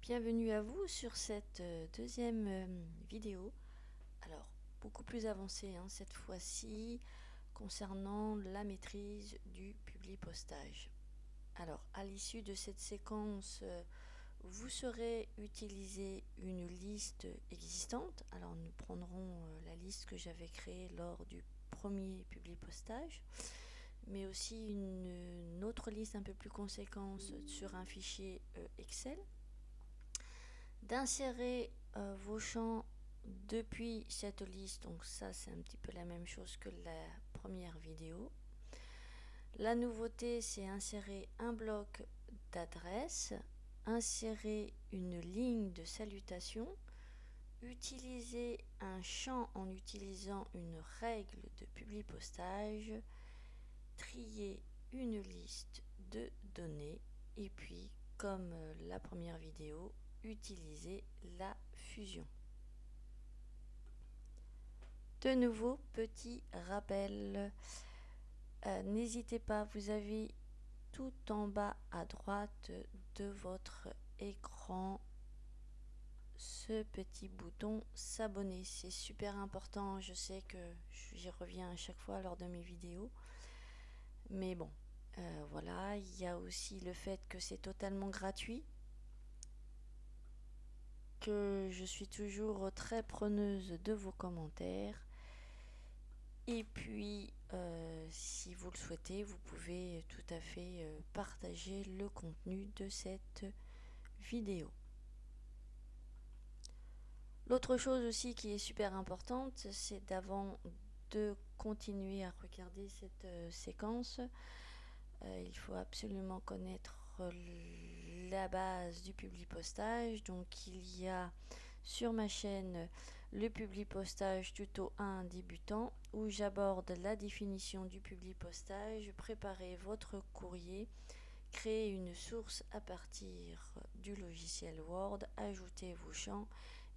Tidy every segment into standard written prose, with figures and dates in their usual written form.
Bienvenue à vous sur cette deuxième vidéo. Alors, beaucoup plus avancée cette fois-ci concernant la maîtrise du publipostage. Alors, à l'issue de cette séquence, vous saurez utiliser une liste existante. Alors, nous prendrons la liste que j'avais créée lors du premier publipostage, mais aussi une autre liste un peu plus conséquente sur un fichier Excel, d'insérer vos champs depuis cette liste. Donc ça, c'est un petit peu la même chose que la première vidéo. La nouveauté, c'est insérer un bloc d'adresse, insérer une ligne de salutation, utiliser un champ en utilisant une règle de publipostage, trier une liste de données et puis, comme la première vidéo, utiliser la fusion. De nouveau, petit rappel, n'hésitez pas, vous avez tout en bas à droite de votre écran ce petit bouton s'abonner. C'est super important, je sais que j'y reviens à chaque fois lors de mes vidéos, mais bon, voilà, il y a aussi le fait que c'est totalement gratuit, que je suis toujours très preneuse de vos commentaires. Et puis, si vous le souhaitez, vous pouvez tout à fait partager le contenu de cette vidéo. L'autre chose aussi qui est super importante, c'est d'avant de continuer à regarder cette séquence, il faut absolument connaître la base du publipostage. Donc il y a sur ma chaîne le publipostage tuto 1 débutant où j'aborde la définition du publipostage, préparer votre courrier, créer une source à partir du logiciel Word, ajouter vos champs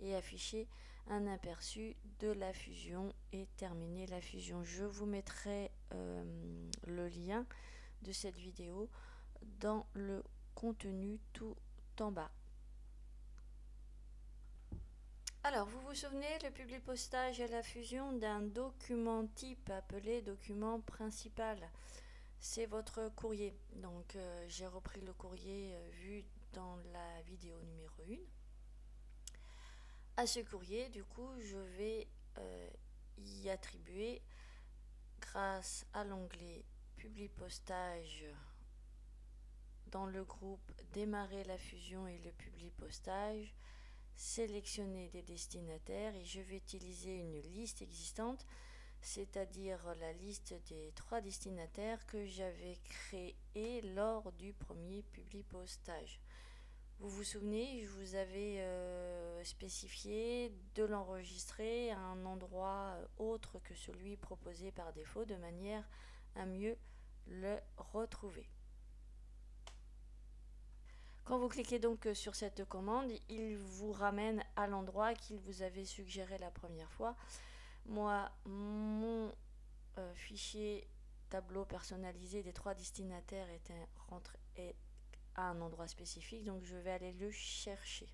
et afficher un aperçu de la fusion et terminer la fusion. Je vous mettrai le lien de cette vidéo dans le contenu tout en bas. Alors, vous vous souvenez, le publipostage est la fusion d'un document type appelé document principal. C'est votre courrier. Donc, j'ai repris le courrier vu dans la vidéo numéro 1. À ce courrier, du coup, je vais y attribuer, grâce à l'onglet publipostage dans le groupe démarrer la fusion et le publipostage, sélectionner des destinataires et je vais utiliser une liste existante, c'est-à-dire la liste des 3 destinataires que j'avais créés lors du premier publipostage. Vous vous souvenez, je vous avais spécifié de l'enregistrer à un endroit autre que celui proposé par défaut de manière à mieux le retrouver. Quand vous cliquez donc sur cette commande, il vous ramène à l'endroit qu'il vous avait suggéré la première fois. Moi, mon fichier tableau personnalisé des 3 destinataires était rentré à un endroit spécifique, donc je vais aller le chercher.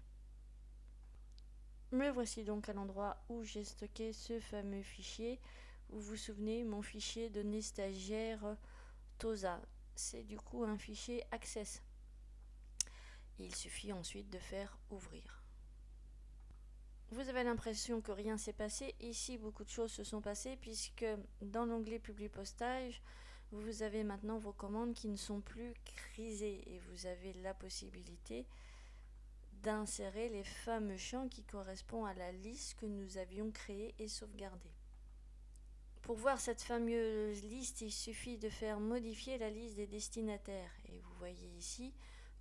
Me voici donc à l'endroit où j'ai stocké ce fameux fichier. Vous vous souvenez, mon fichier données stagiaire TOSA. C'est du coup un fichier Access. Il suffit ensuite de faire ouvrir. Vous avez l'impression que rien s'est passé. Ici, beaucoup de choses se sont passées puisque dans l'onglet publipostage, vous avez maintenant vos commandes qui ne sont plus grisées et vous avez la possibilité d'insérer les fameux champs qui correspondent à la liste que nous avions créée et sauvegardée. Pour voir cette fameuse liste, il suffit de faire modifier la liste des destinataires. Et vous voyez ici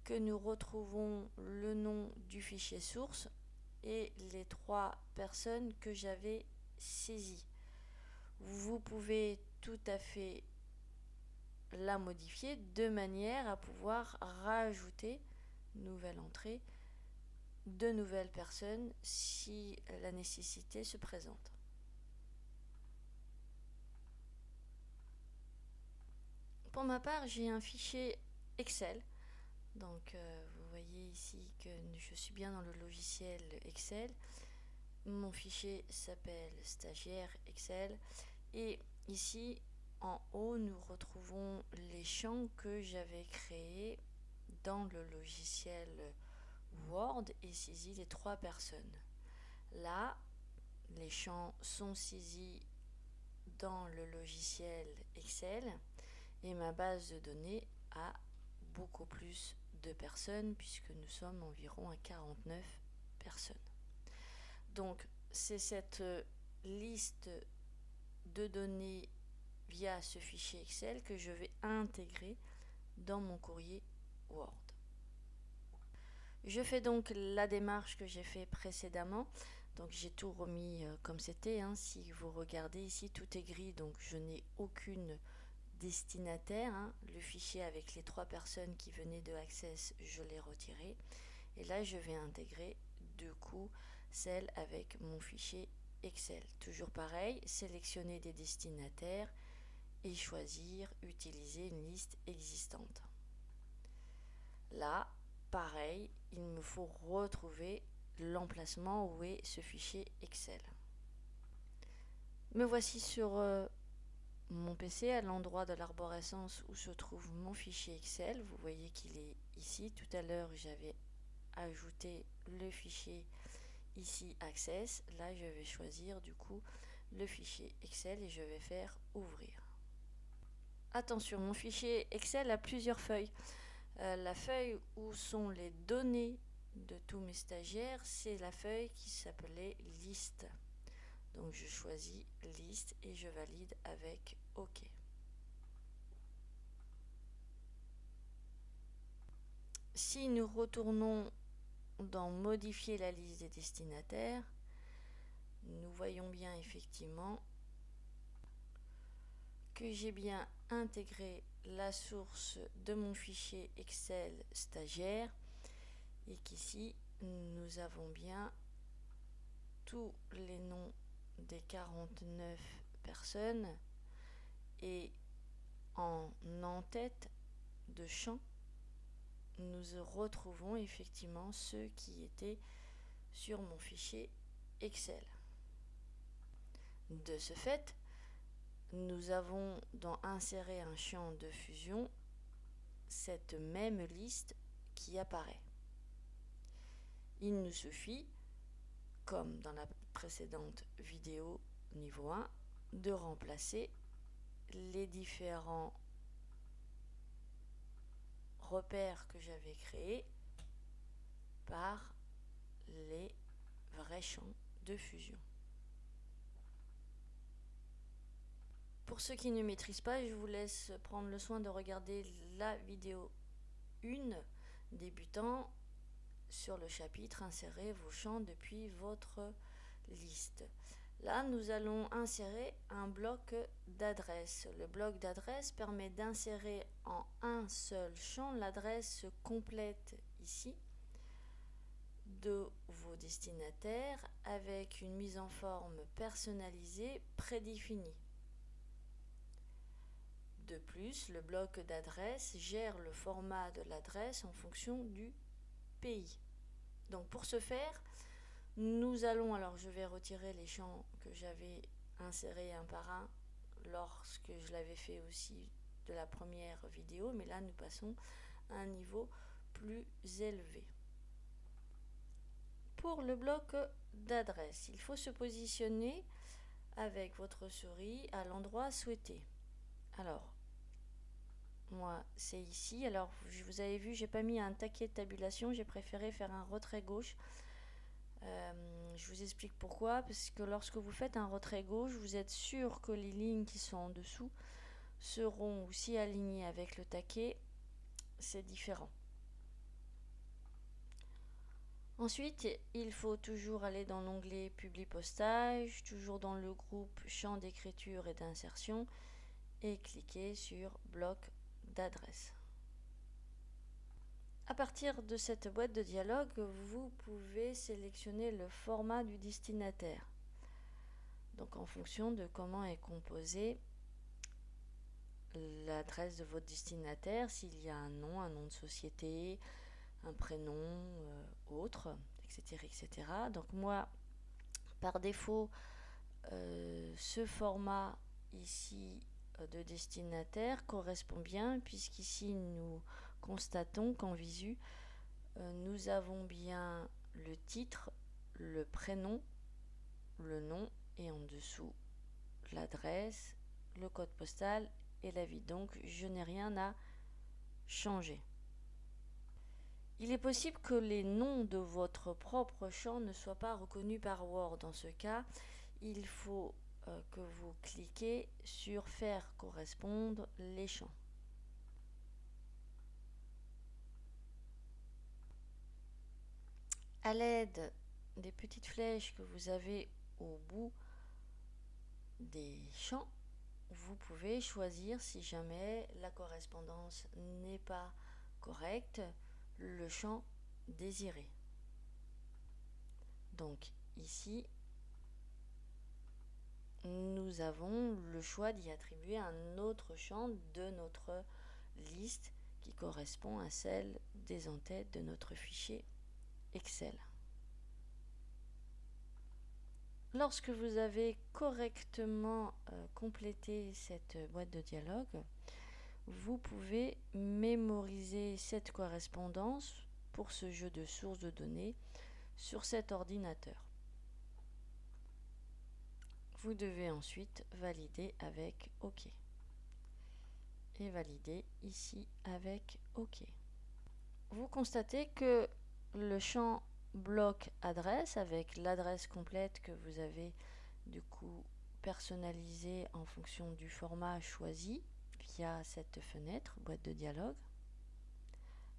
que nous retrouvons le nom du fichier source et les 3 personnes que j'avais saisies. Vous pouvez tout à fait la modifier de manière à pouvoir rajouter nouvelle entrée de nouvelles personnes si la nécessité se présente. Pour ma part, j'ai un fichier Excel. Donc, vous voyez ici que je suis bien dans le logiciel Excel. Mon fichier s'appelle stagiaire Excel et ici en haut nous retrouvons les champs que j'avais créés dans le logiciel Word et saisi les 3 personnes. Là, les champs sont saisis dans le logiciel Excel et ma base de données a beaucoup plus de personnes puisque nous sommes environ à 49 personnes. Donc c'est cette liste de données via ce fichier Excel que je vais intégrer dans mon courrier Word. Je fais donc la démarche que j'ai fait précédemment. Donc j'ai tout remis comme c'était. Si vous regardez ici, tout est gris, donc je n'ai aucune destinataire. Le fichier avec les 3 personnes qui venaient de Access, je l'ai retiré. Et là, je vais intégrer du coup celle avec mon fichier Excel. Toujours pareil, sélectionner des destinataires et choisir utiliser une liste existante. Là, pareil, il me faut retrouver l'emplacement où est ce fichier Excel. Me voici sur mon PC à l'endroit de l'arborescence où se trouve mon fichier Excel. Vous voyez qu'il est ici. Tout à l'heure, j'avais ajouté le fichier ici Access. Là, je vais choisir du coup le fichier Excel et je vais faire ouvrir. Attention, mon fichier Excel a plusieurs feuilles. La feuille où sont les données de tous mes stagiaires, c'est la feuille qui s'appelait liste. Donc je choisis liste et je valide avec OK. Si nous retournons dans modifier la liste des destinataires, nous voyons bien effectivement que j'ai bien intégré la source de mon fichier Excel stagiaire et qu'ici nous avons bien tous les noms des 49 personnes et en en-tête de champ nous retrouvons effectivement ceux qui étaient sur mon fichier Excel. De ce fait, nous avons dans insérer un champ de fusion cette même liste qui apparaît. Il nous suffit, comme dans la précédente vidéo niveau 1, de remplacer les différents repères que j'avais créés par les vrais champs de fusion. Pour ceux qui ne maîtrisent pas, je vous laisse prendre le soin de regarder la vidéo 1 débutant sur le chapitre insérer vos champs depuis votre liste. Là, nous allons insérer un bloc d'adresse. Le bloc d'adresse permet d'insérer en un seul champ l'adresse complète ici de vos destinataires avec une mise en forme personnalisée prédéfinie. De plus, le bloc d'adresse gère le format de l'adresse en fonction du pays. Donc pour ce faire, nous allons, alors je vais retirer les champs que j'avais insérés un par un lorsque je l'avais fait aussi de la première vidéo, mais là nous passons à un niveau plus élevé. Pour le bloc d'adresse, il faut se positionner avec votre souris à l'endroit souhaité. Alors, moi c'est ici. Alors vous avez vu, j'ai pas mis un taquet de tabulation, j'ai préféré faire un retrait gauche. Je vous explique pourquoi, parce que lorsque vous faites un retrait gauche, vous êtes sûr que les lignes qui sont en dessous seront aussi alignées avec le taquet. C'est différent. Ensuite, il faut toujours aller dans l'onglet Publi postage, toujours dans le groupe champ d'écriture et d'insertion, et cliquer sur bloc d'adresse. À partir de cette boîte de dialogue, vous pouvez sélectionner le format du destinataire. Donc en fonction de comment est composée l'adresse de votre destinataire, s'il y a un nom de société, un prénom autre, etc., etc. Donc moi, par défaut, ce format ici de destinataire correspond bien, puisqu'ici nous constatons qu'en visu, nous avons bien le titre, le prénom, le nom et en dessous l'adresse, le code postal et la ville. Donc je n'ai rien à changer. Il est possible que les noms de votre propre champ ne soient pas reconnus par Word. Dans ce cas, il faut que vous cliquez sur faire correspondre les champs. À l'aide des petites flèches que vous avez au bout des champs, vous pouvez choisir, si jamais la correspondance n'est pas correcte, le champ désiré. Donc ici, nous avons le choix d'y attribuer un autre champ de notre liste qui correspond à celle des en-têtes de notre fichier Excel. Lorsque vous avez correctement complété cette boîte de dialogue, vous pouvez mémoriser cette correspondance pour ce jeu de sources de données sur cet ordinateur. Vous devez ensuite valider avec OK. Et valider ici avec OK. Vous constatez que le champ bloc adresse avec l'adresse complète que vous avez du coup personnalisée en fonction du format choisi via cette fenêtre boîte de dialogue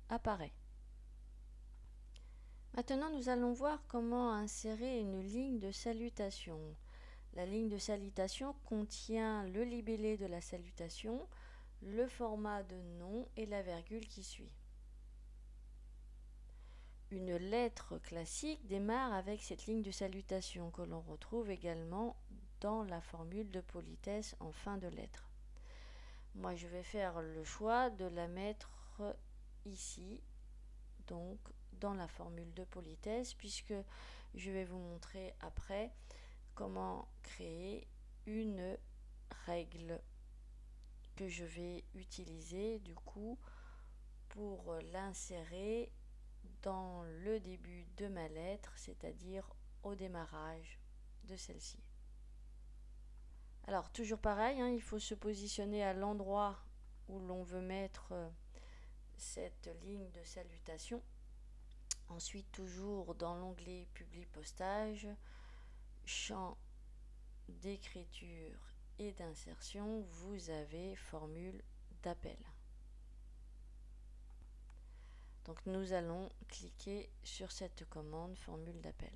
apparaît. Maintenant, nous allons voir comment insérer une ligne de salutation. La ligne de salutation contient le libellé de la salutation, le format de nom et la virgule qui suit. Une lettre classique démarre avec cette ligne de salutation que l'on retrouve également dans la formule de politesse en fin de lettre. Moi, je vais faire le choix de la mettre ici, donc dans la formule de politesse, puisque je vais vous montrer après comment créer une règle que je vais utiliser du coup pour l'insérer dans le début de ma lettre, c'est-à-dire au démarrage de celle-ci. Alors toujours pareil, il faut se positionner à l'endroit où l'on veut mettre cette ligne de salutation. Ensuite, toujours dans l'onglet Publi Postage, champ d'écriture et d'insertion, vous avez formule d'appel. Donc nous allons cliquer sur cette commande formule d'appel.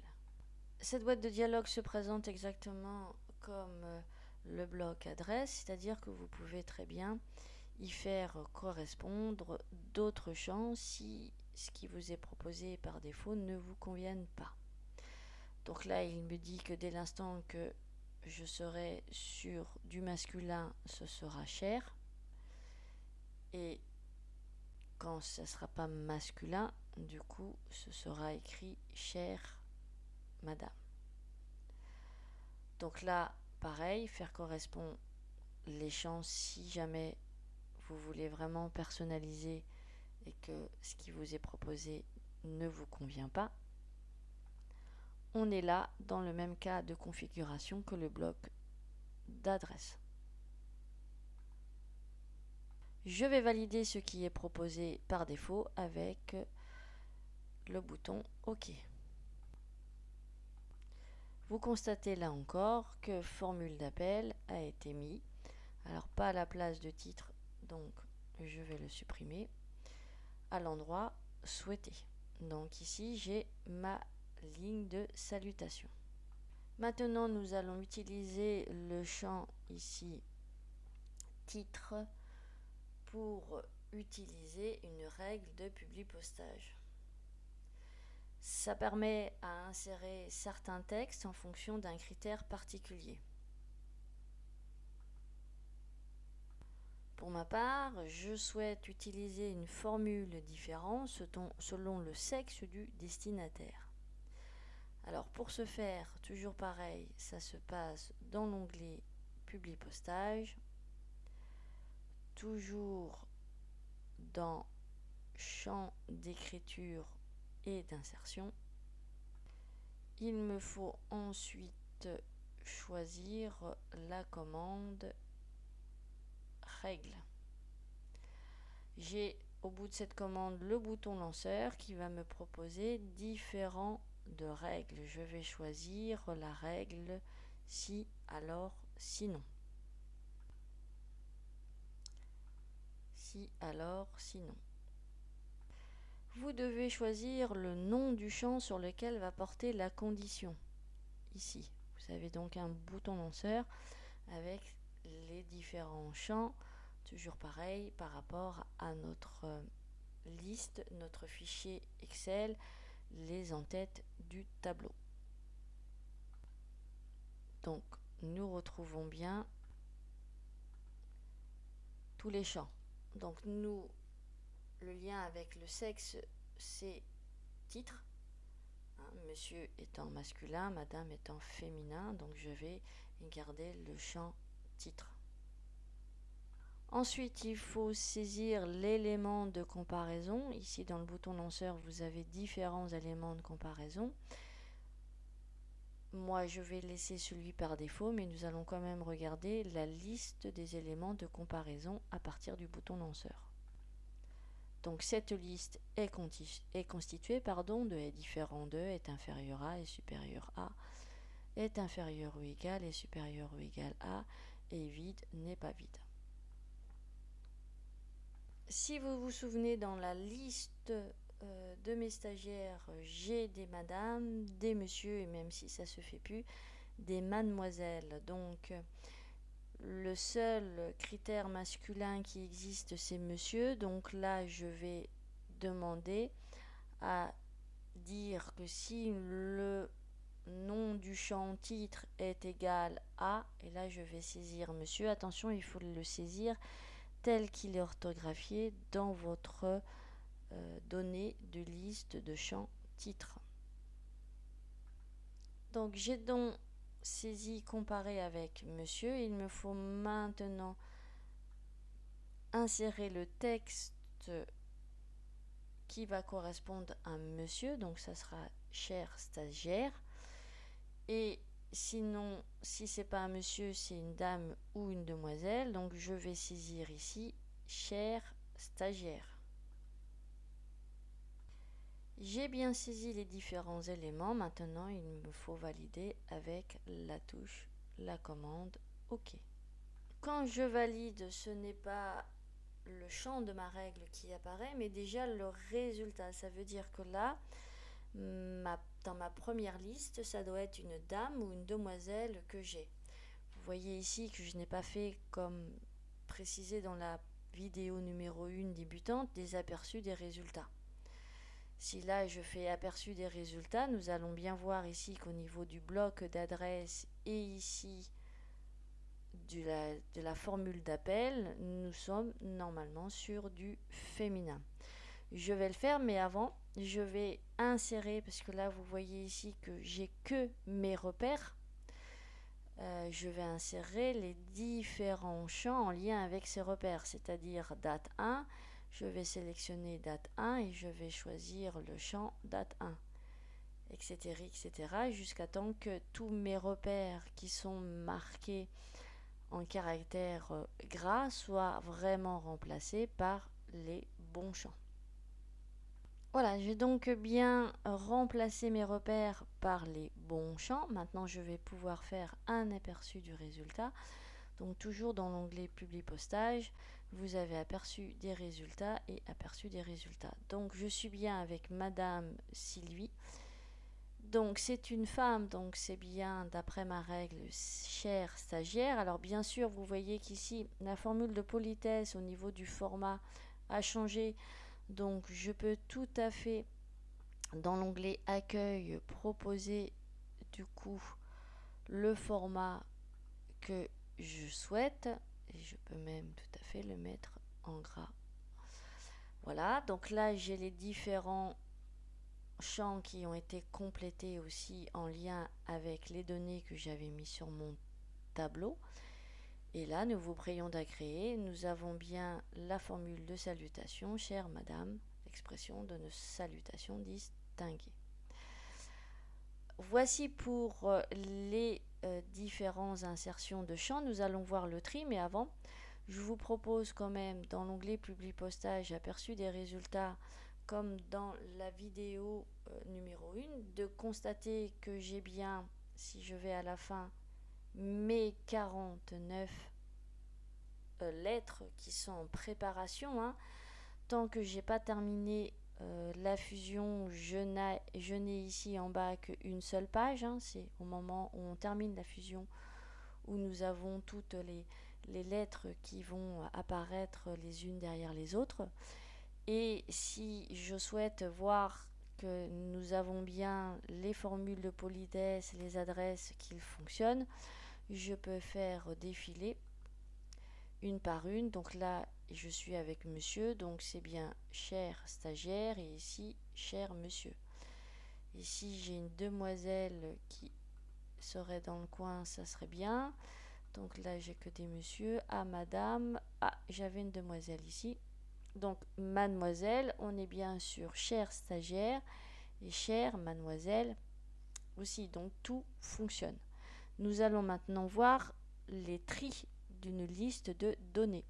Cette boîte de dialogue se présente exactement comme le bloc adresse, c'est-à-dire que vous pouvez très bien y faire correspondre d'autres champs si ce qui vous est proposé par défaut ne vous convienne pas. Donc là, il me dit que dès l'instant que je serai sur du masculin, ce sera cher. Et quand ce ne sera pas masculin, du coup, ce sera écrit cher madame. Donc là, pareil, faire correspondre les champs si jamais vous voulez vraiment personnaliser et que ce qui vous est proposé ne vous convient pas. On est là dans le même cas de configuration que le bloc d'adresse. Je vais valider ce qui est proposé par défaut avec le bouton OK. Vous constatez là encore que formule d'appel a été mis. Alors pas à la place de titre, donc je vais le supprimer à l'endroit souhaité. Donc ici j'ai ma ligne de salutation. Maintenant nous allons utiliser le champ ici titre pour utiliser une règle de publi postage. Ça permet à insérer certains textes en fonction d'un critère particulier. Pour ma part, je souhaite utiliser une formule différente selon le sexe du destinataire. Alors pour ce faire, toujours pareil, ça se passe dans l'onglet Publipostage, toujours dans champ d'écriture et d'insertion. Il me faut ensuite choisir la commande règle. J'ai au bout de cette commande le bouton lanceur qui va me proposer différents de règles. Je vais choisir la règle si, alors, sinon. Si, alors, sinon. Vous devez choisir le nom du champ sur lequel va porter la condition. Ici, vous avez donc un bouton lanceur avec les différents champs, toujours pareil par rapport à notre liste, notre fichier Excel, les en-têtes du tableau. Donc, nous retrouvons bien tous les champs. Donc, le lien avec le sexe, c'est titre. Monsieur étant masculin, madame étant féminin, donc je vais garder le champ titre. Ensuite, il faut saisir l'élément de comparaison. Ici, dans le bouton lanceur, vous avez différents éléments de comparaison. Moi, je vais laisser celui par défaut, mais nous allons quand même regarder la liste des éléments de comparaison à partir du bouton lanceur. Donc, cette liste est constituée de est différent de, est inférieur à, est supérieur à, est inférieur ou égal, est supérieur ou égal à, est vide, n'est pas vide. Si vous vous souvenez, dans la liste de mes stagiaires, j'ai des madames, des messieurs, et même si ça se fait plus, des mademoiselles. Donc, le seul critère masculin qui existe, c'est monsieur. Donc là, je vais demander à dire que si le nom du champ titre est égal à, et là je vais saisir monsieur. Attention, il faut le saisir tel qu'il est orthographié dans votre données de liste de champs titre. Donc j'ai donc saisi comparé avec monsieur. Il me faut maintenant insérer le texte qui va correspondre à monsieur, donc ça sera cher stagiaire. Et sinon, si c'est pas un monsieur, c'est une dame ou une demoiselle, donc je vais saisir ici cher stagiaire. J'ai bien saisi les différents éléments. Maintenant, il me faut valider avec la touche, la commande OK. Quand je valide, ce n'est pas le champ de ma règle qui apparaît, mais déjà le résultat. Ça veut dire que là, dans ma première liste, ça doit être une dame ou une demoiselle que j'ai. Vous voyez ici que je n'ai pas fait, comme précisé dans la vidéo numéro 1 débutante, des aperçus des résultats. Si là je fais aperçu des résultats, nous allons bien voir ici qu'au niveau du bloc d'adresse et ici de la formule d'appel, nous sommes normalement sur du féminin. Je vais le faire, mais avant, je vais insérer, parce que là vous voyez ici que j'ai que mes repères. Je vais insérer les différents champs en lien avec ces repères, c'est-à-dire date 1. Je vais sélectionner date 1 et je vais choisir le champ date 1, etc., etc., jusqu'à temps que tous mes repères qui sont marqués en caractère gras soient vraiment remplacés par les bons champs. Voilà, j'ai donc bien remplacé mes repères par les bons champs. Maintenant, je vais pouvoir faire un aperçu du résultat. Donc, toujours dans l'onglet Publipostage, vous avez aperçu des résultats et aperçu des résultats. Donc, je suis bien avec Madame Sylvie. Donc, c'est une femme, donc c'est bien d'après ma règle chère stagiaire. Alors, bien sûr, vous voyez qu'ici, la formule de politesse au niveau du format a changé. Donc, je peux tout à fait, dans l'onglet Accueil, proposer du coup le format que je souhaite. et je peux même tout à fait le mettre en gras. Voilà, donc là j'ai les différents champs qui ont été complétés aussi en lien avec les données que j'avais mis sur mon tableau. Et là, nous vous prions d'agréer. Nous avons bien la formule de salutation, chère madame, l'expression de nos salutations distinguées. Voici pour les différentes insertions de champs. Nous allons voir le tri, mais avant, je vous propose quand même dans l'onglet Publi Postage aperçu des résultats, comme dans la vidéo numéro 1, de constater que j'ai bien, si je vais à la fin, mes 49 lettres qui sont en préparation. Tant que j'ai pas terminé la fusion, je n'ai ici en bas qu'une seule page. C'est au moment où on termine la fusion où nous avons toutes les lettres qui vont apparaître les unes derrière les autres. Et si je souhaite voir que nous avons bien les formules de politesse, les adresses qui fonctionnent, je peux faire défiler une par une. Donc là, je suis avec monsieur, donc c'est bien cher stagiaire, et ici, cher monsieur. Ici, j'ai une demoiselle qui serait dans le coin, ça serait bien. Donc là, j'ai que des messieurs. Ah, madame. Ah, j'avais une demoiselle ici. Donc, mademoiselle, on est bien sûr cher stagiaire et chère mademoiselle aussi. Donc, tout fonctionne. Nous allons maintenant voir les tris d'une liste de données.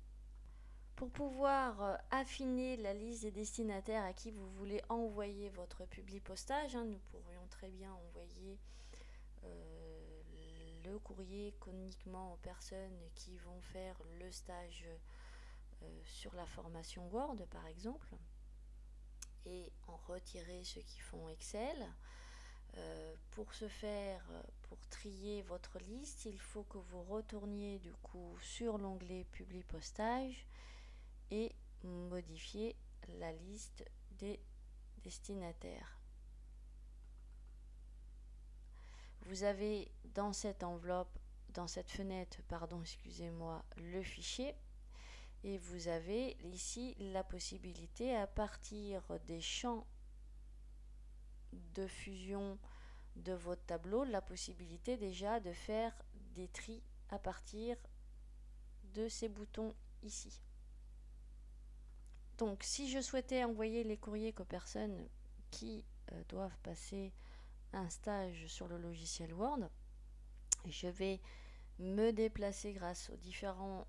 Pour pouvoir affiner la liste des destinataires à qui vous voulez envoyer votre publi postage, nous pourrions très bien envoyer le courrier uniquement aux personnes qui vont faire le stage sur la formation Word par exemple, et en retirer ceux qui font Excel. Pour ce faire, pour trier votre liste, il faut que vous retourniez du coup sur l'onglet Publi Postage et modifier la liste des destinataires. Vous avez dans cette enveloppe, dans cette fenêtre, excusez-moi, le fichier, et vous avez ici la possibilité, à partir des champs de fusion de votre tableau, la possibilité déjà de faire des tris à partir de ces boutons ici. Donc si je souhaitais envoyer les courriers aux personnes qui doivent passer un stage sur le logiciel Word, je vais me déplacer grâce aux différents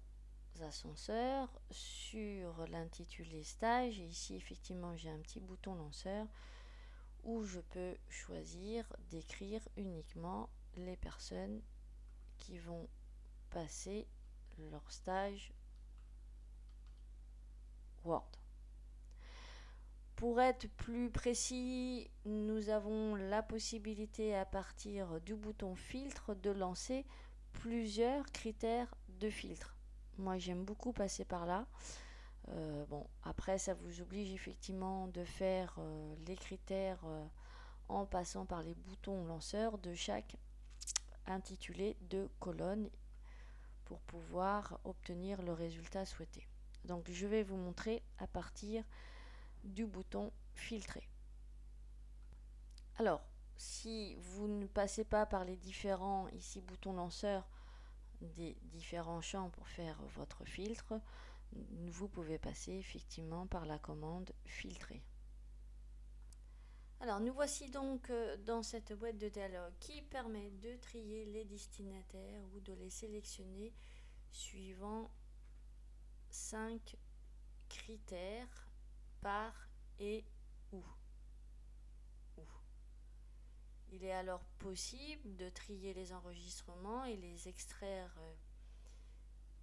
ascenseurs sur l'intitulé stage, et ici effectivement j'ai un petit bouton lanceur où je peux choisir d'écrire uniquement les personnes qui vont passer leur stage Word. Pour être plus précis, nous avons la possibilité à partir du bouton filtre de lancer plusieurs critères de filtre. Moi j'aime beaucoup passer par là. Bon, après ça vous oblige effectivement de faire les critères en passant par les boutons lanceurs de chaque intitulé de colonne pour pouvoir obtenir le résultat souhaité. Donc je vais vous montrer à partir du bouton filtrer. Alors, si vous ne passez pas par les différents ici boutons lanceurs des différents champs pour faire votre filtre, vous pouvez passer effectivement par la commande filtrer. Alors nous voici donc dans cette boîte de dialogue qui permet de trier les destinataires ou de les sélectionner suivant 5 critères par et où. Il est alors possible de trier les enregistrements et les extraire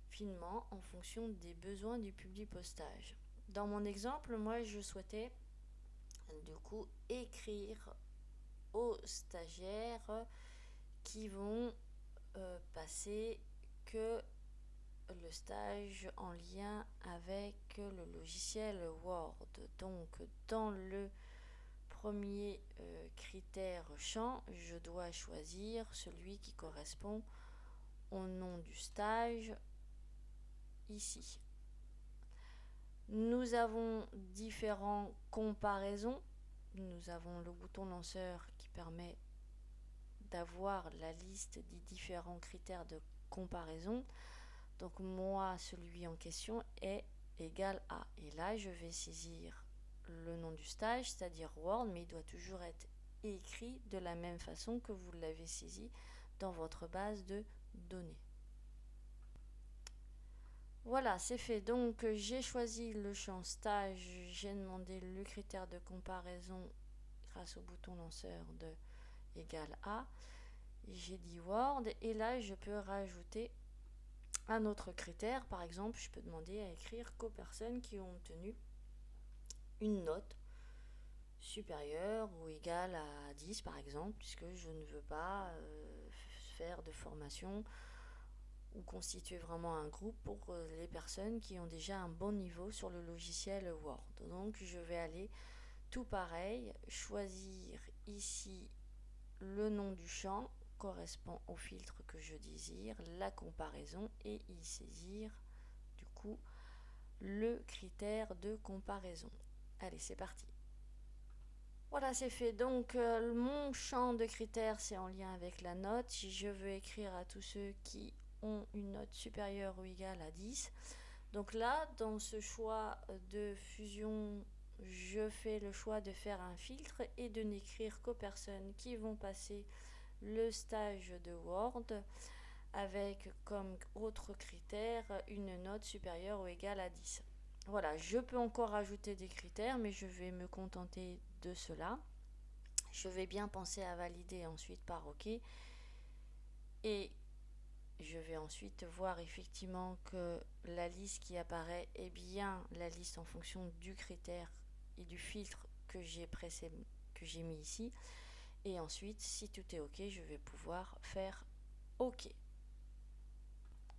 finement en fonction des besoins du publi postage. Dans mon exemple, moi je souhaitais du coup écrire aux stagiaires qui vont passer que le stage en lien avec le logiciel Word. Donc dans le premier critère champ, je dois choisir celui qui correspond au nom du stage ici. Nous avons différentes comparaisons. Nous avons le bouton lanceur qui permet d'avoir la liste des différents critères de comparaison. Donc moi, celui en question est égal à. Et là, je vais saisir le nom du stage, c'est-à-dire Word, mais il doit toujours être écrit de la même façon que vous l'avez saisi dans votre base de données. Voilà, c'est fait. Donc j'ai choisi le champ stage, j'ai demandé le critère de comparaison grâce au bouton lanceur de égal à. J'ai dit Word et là je peux rajouter un autre critère. Par exemple, je peux demander à écrire qu'aux personnes qui ont obtenu une note supérieure ou égale à 10 par exemple, puisque je ne veux pas faire de formation ou constituer vraiment un groupe pour les personnes qui ont déjà un bon niveau sur le logiciel Word. Donc je vais aller tout pareil, choisir ici le nom du champ correspond au filtre que je désire, la comparaison et y saisir du coup le critère de comparaison. Allez, c'est parti. Voilà, c'est fait. Donc mon champ de critères c'est en lien avec la note. Je veux écrire à tous ceux qui ont une note supérieure ou égale à 10. Donc là, dans ce choix de fusion, je fais le choix de faire un filtre et de n'écrire qu'aux personnes qui vont passer le stage de Word avec comme autre critère une note supérieure ou égale à 10. Voilà, je peux encore ajouter des critères, mais je vais me contenter de cela. Je vais bien penser à valider ensuite par OK. Et je vais ensuite voir effectivement que la liste qui apparaît est bien la liste en fonction du critère et du filtre que j'ai mis ici. Et ensuite, si tout est OK, je vais pouvoir faire OK.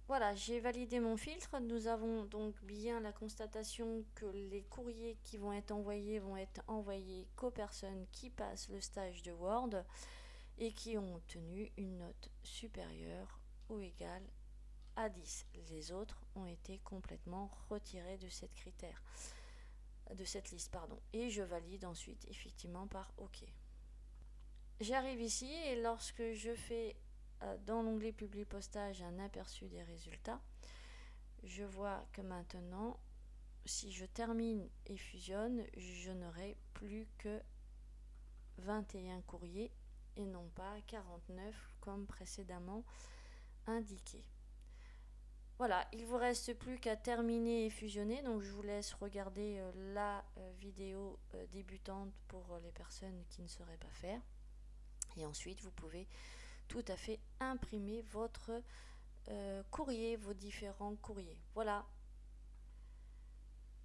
Voilà, j'ai validé mon filtre. Nous avons donc bien la constatation que les courriers qui vont être envoyés qu'aux personnes qui passent le stage de Word et qui ont obtenu une note supérieure ou égale à 10. Les autres ont été complètement retirés de cette liste. Et je valide ensuite effectivement par OK. J'arrive ici et lorsque je fais dans l'onglet Publier postage un aperçu des résultats, je vois que maintenant, si je termine et fusionne, je n'aurai plus que 21 courriers et non pas 49 comme précédemment indiqué. Voilà, il ne vous reste plus qu'à terminer et fusionner, donc je vous laisse regarder la vidéo débutante pour les personnes qui ne sauraient pas faire. Et ensuite, vous pouvez tout à fait imprimer votre courrier, vos différents courriers. Voilà.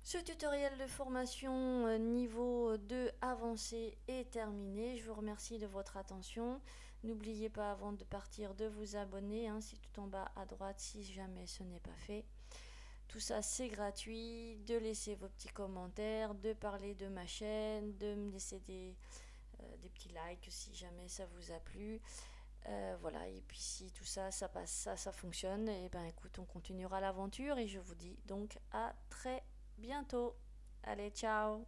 Ce tutoriel de formation niveau 2 avancé est terminé. Je vous remercie de votre attention. N'oubliez pas avant de partir de vous abonner, c'est tout en bas à droite si jamais ce n'est pas fait. Tout ça c'est gratuit, de laisser vos petits commentaires, de parler de ma chaîne, de me laisser des petits likes si jamais ça vous a plu. Voilà, et puis si tout ça passe, ça fonctionne, et ben écoute, on continuera l'aventure et je vous dis donc à très bientôt. Allez, ciao!